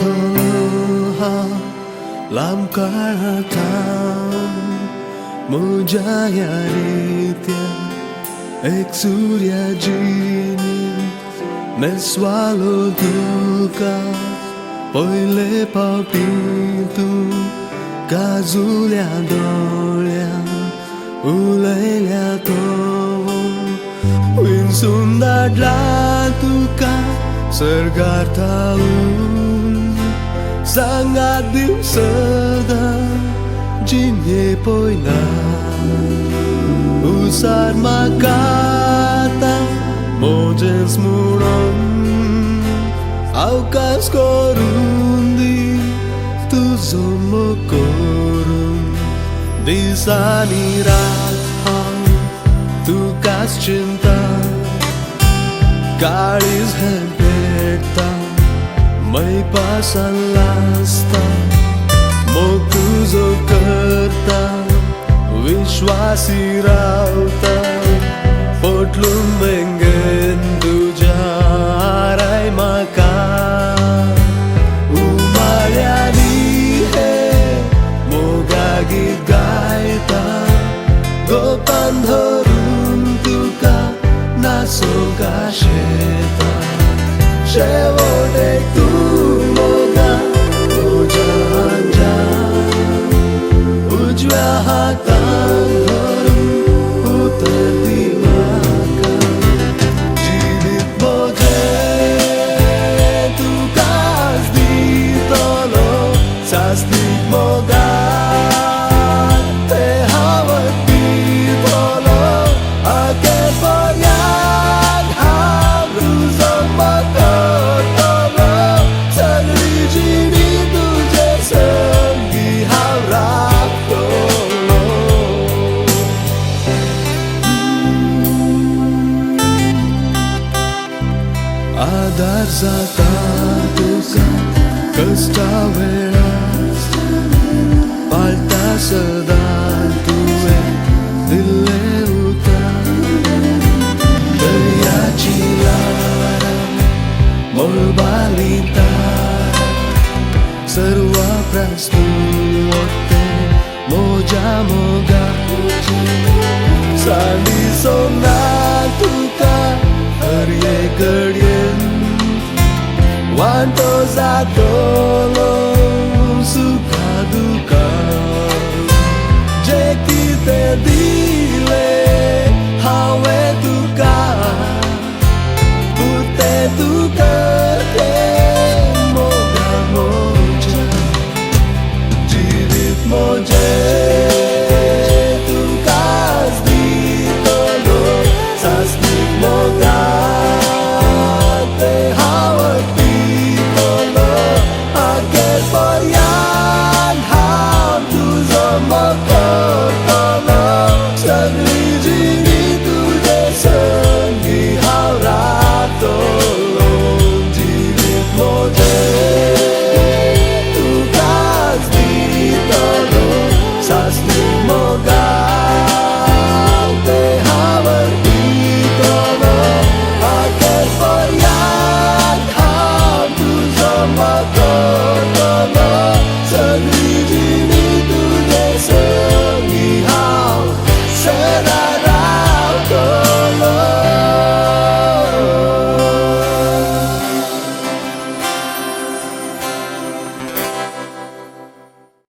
thơ làm cả tham mujaya ritya ek surya jini meswalo duka poile papintu kazulia dolia ulelia to win sundadla tuka sergartaun sangat dimseda jinye poina usar makata mojens muron aukas korundi tuzo mokorun disani ratham tukas cinta garis hempeta mai pasan lasta mokuzo karta vishwasi rauta potlum mengen tujarai maka umalyani he moga git gaita gopan dhorun tuka nasoga sheta शेवटे तू मोगा उजळा उजव्या हातान धरून उतरती म्हाका जिवीत मोजे तुकाच दितलो सासतीक मोगा ते हांव दितलो आगे पर्यान हांव रुजोन म्हाका आधार जाता तुका कष्टा वेळार पाळटा सदां तुवें दिल्लें उतर दर्याची ल्हारां मोळबाली तारा सर्व प्रस्न ओगतें मोजा मोगाची साली सोंगा तुका हर एक घडयेन वांटो जातलो सुखा दुखा जे कितें दिलें हांवें तुका तें तूं करतें मोगा मोजा जिवीत मोजें तुकाच दितलो सासतीक मोगा पर्यान हांव तुजो मोगा